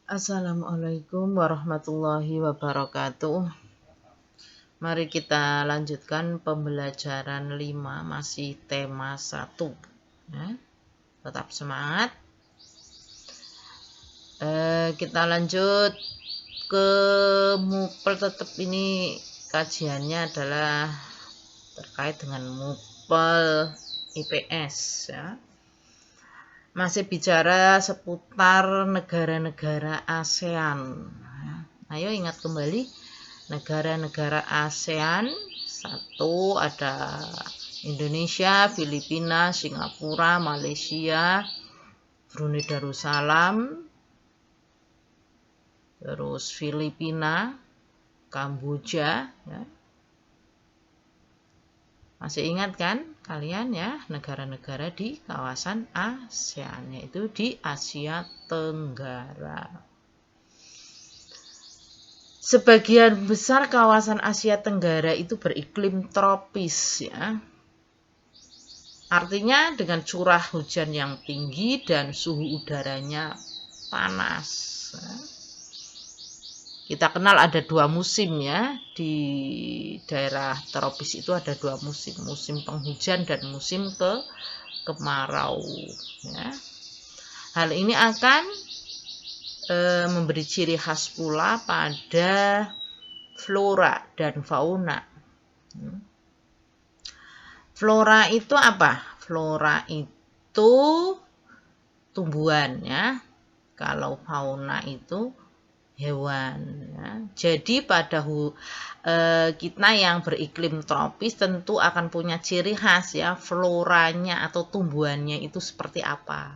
Assalamualaikum warahmatullahi wabarakatuh. Mari kita lanjutkan pembelajaran 5, masih tema 1 ya. Tetap semangat. Kita lanjut ke MUPEL. Tetap ini kajiannya adalah terkait dengan MUPEL IPS ya. Masih bicara seputar negara-negara ASEAN. Ayo ingat kembali negara-negara ASEAN. 1 ada Indonesia, Filipina, Singapura, Malaysia, Brunei Darussalam, terus Filipina, Kamboja ya. Masih ingat kan kalian ya, negara-negara di kawasan ASEAN, yaitu di Asia Tenggara. Sebagian besar kawasan Asia Tenggara itu beriklim tropis ya. Artinya dengan curah hujan yang tinggi dan suhu udaranya panas. Kita kenal ada 2 musim ya. Di daerah tropis itu ada 2 musim. Musim penghujan dan musim kemarau ya. Hal ini akan memberi ciri khas pula pada flora dan fauna. Flora itu apa? Flora itu tumbuhan ya. Kalau fauna itu hewan ya. Jadi pada kita yang beriklim tropis tentu akan punya ciri khas ya, floranya atau tumbuhannya itu seperti apa.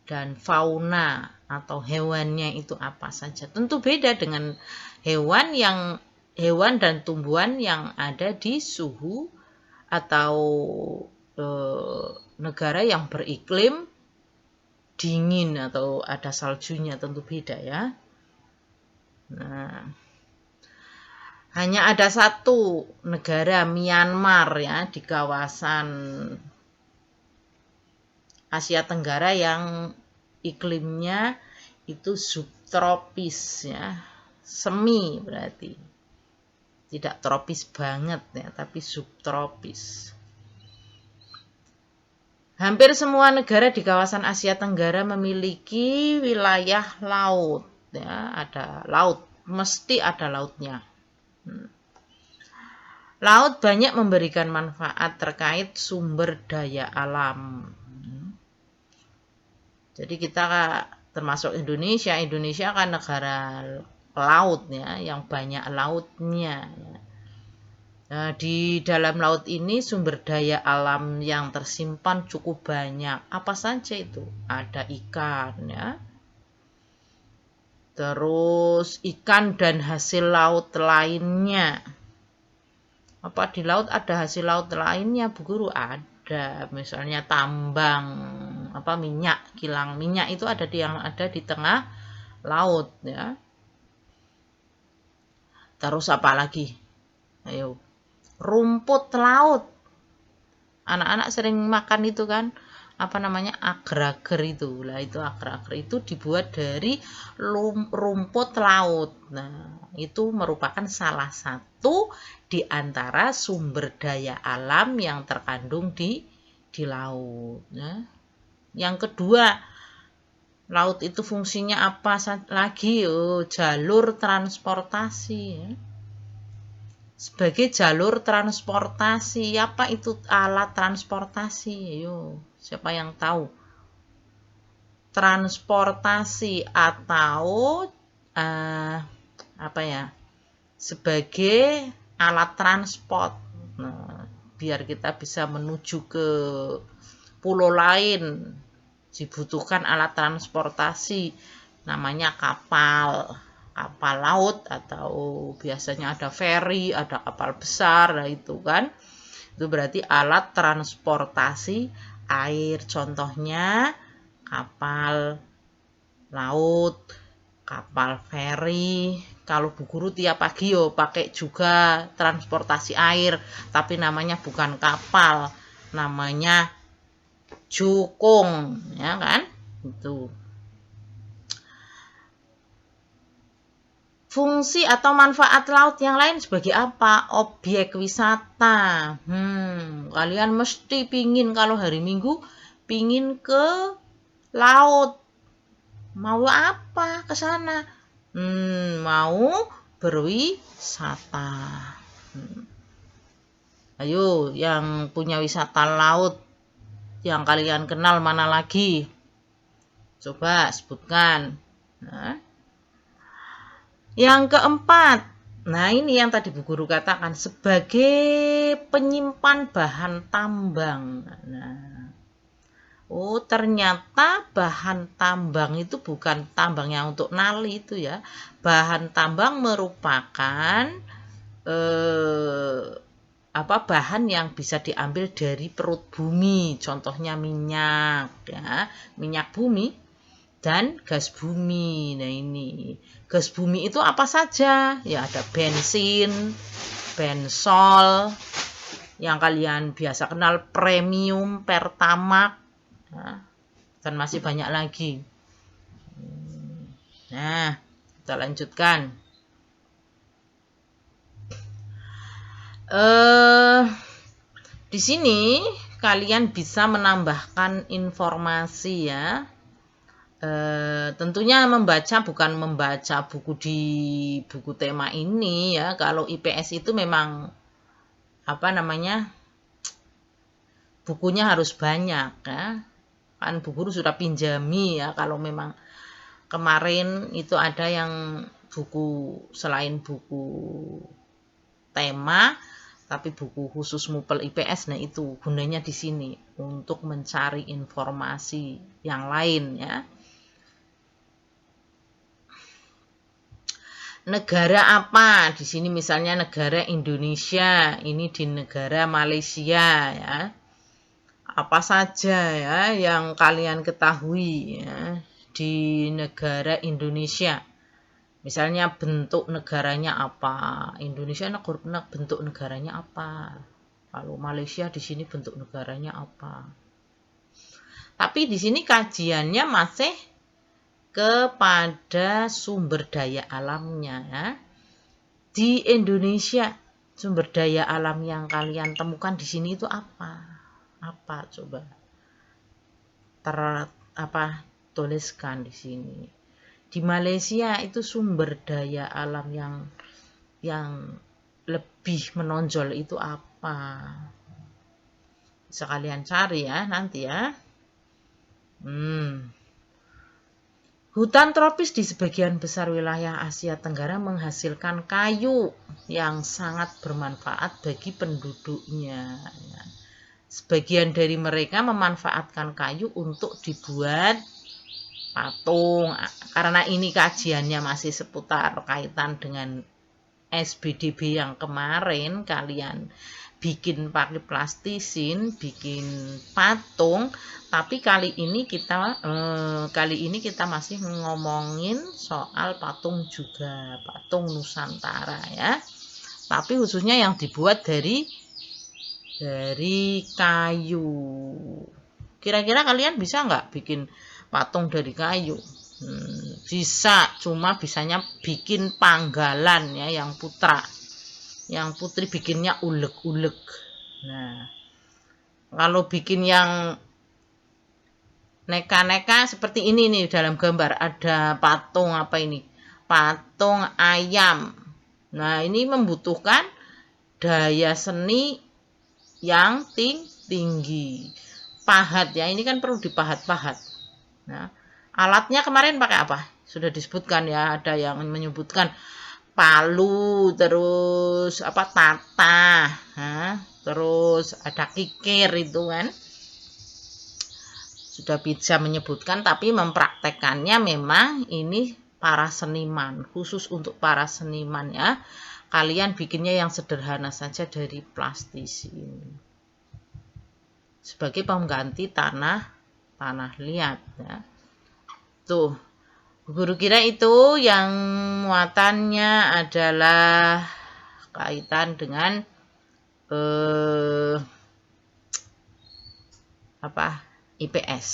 Dan fauna atau hewannya itu apa saja. Tentu beda dengan hewan dan tumbuhan yang ada di suhu atau negara yang beriklim dingin atau ada saljunya, tentu beda ya. Nah, hanya ada 1 negara, Myanmar ya, di kawasan Asia Tenggara yang iklimnya itu subtropis ya, semi berarti. Tidak tropis banget ya, tapi subtropis. Hampir semua negara di kawasan Asia Tenggara memiliki wilayah laut ya, ada laut, mesti ada lautnya. Laut banyak memberikan manfaat terkait sumber daya alam. Jadi kita termasuk Indonesia kan negara laut ya, yang banyak lautnya ya. Nah, di dalam laut ini sumber daya alam yang tersimpan cukup banyak. Apa saja itu? Ada ikan ya. Terus ikan dan hasil laut lainnya. Apa di laut ada hasil laut lainnya, Bu Guru? Ada. Misalnya tambang, minyak, kilang minyak itu ada di tengah laut ya. Terus apa lagi? Ayo. Rumput laut. Anak-anak sering makan itu kan, agar-agar itu. Lah itu agar-agar itu dibuat dari rumput laut. Nah, itu merupakan salah satu di antara sumber daya alam yang terkandung di laut ya. Yang kedua, laut itu fungsinya apa lagi? Jalur transportasi ya. Sebagai jalur transportasi. Apa itu alat transportasi? Ayo, siapa yang tahu? Transportasi atau sebagai alat transport. Nah, biar kita bisa menuju ke pulau lain, dibutuhkan alat transportasi, namanya kapal laut, atau biasanya ada ferry, ada kapal besar. Nah itu kan, itu berarti alat transportasi air. Contohnya kapal laut, kapal feri. Kalau Bu Guru tiap pagi pakai juga transportasi air, tapi namanya bukan kapal, namanya jukung ya kan, itu. Fungsi atau manfaat laut yang lain sebagai apa? Objek wisata. Kalian mesti pingin kalau hari Minggu pingin ke laut. Mau apa ke sana? Mau berwisata. Ayo, yang punya wisata laut yang kalian kenal mana lagi? Coba sebutkan. Nah, yang keempat, nah ini yang tadi Bu Guru katakan sebagai penyimpan bahan tambang. Nah, oh ternyata bahan tambang itu bukan tambang yang untuk nali itu ya. Bahan tambang merupakan bahan yang bisa diambil dari perut bumi. Contohnya minyak ya, minyak bumi dan gas bumi. Nah ini gas bumi itu apa saja? Ya ada bensin, bensol, yang kalian biasa kenal premium, pertamax, ya, dan masih banyak lagi. Nah, kita lanjutkan. Di sini kalian bisa menambahkan informasi ya. Tentunya membaca bukan membaca buku di buku tema ini ya. Kalau IPS itu memang bukunya harus banyak ya. Kan Bu Guru sudah pinjami ya. Kalau memang kemarin itu ada yang buku selain buku tema tapi buku khusus MUPEL IPS, nah itu gunanya di sini untuk mencari informasi yang lain ya. Negara apa? Di sini misalnya negara Indonesia, ini di negara Malaysia ya. Apa saja ya yang kalian ketahui ya di negara Indonesia? Misalnya bentuk negaranya apa? Indonesia bentuk negaranya apa? Kalau Malaysia di sini bentuk negaranya apa? Tapi di sini kajiannya masih kepada sumber daya alamnya ya. Di Indonesia sumber daya alam yang kalian temukan di sini itu apa? Apa coba? Tuliskan di sini. Di Malaysia itu sumber daya alam yang lebih menonjol itu apa? Bisa kalian cari ya nanti ya. Hutan tropis di sebagian besar wilayah Asia Tenggara menghasilkan kayu yang sangat bermanfaat bagi penduduknya. Sebagian dari mereka memanfaatkan kayu untuk dibuat patung. Karena ini kajiannya masih seputar kaitan dengan SBDB yang kemarin, kalian bikin pakai plastisin, bikin patung, tapi kali ini kita masih ngomongin soal patung juga, patung Nusantara ya. Tapi khususnya yang dibuat dari kayu. Kira-kira kalian bisa nggak bikin patung dari kayu? Bisa, cuma bisanya bikin panggalan ya yang putra. Yang putri bikinnya ulek-ulek. Nah, kalau bikin yang neka-neka seperti ini nih dalam gambar, ada patung apa ini? Patung ayam. Nah, ini membutuhkan daya seni yang tinggi. Pahat ya, ini kan perlu dipahat-pahat. Nah, alatnya kemarin pakai apa? Sudah disebutkan ya, ada yang menyebutkan palu, terus tata, terus ada kikir itu kan. Sudah bisa menyebutkan, tapi mempraktekannya memang ini para seniman, khusus untuk para seniman ya. Kalian bikinnya yang sederhana saja dari plastisin. Sebagai pengganti tanah liat ya. Tuh, guru kira itu yang muatannya adalah kaitan dengan IPS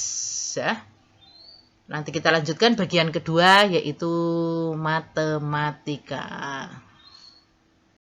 ya. Nanti kita lanjutkan bagian kedua yaitu matematika.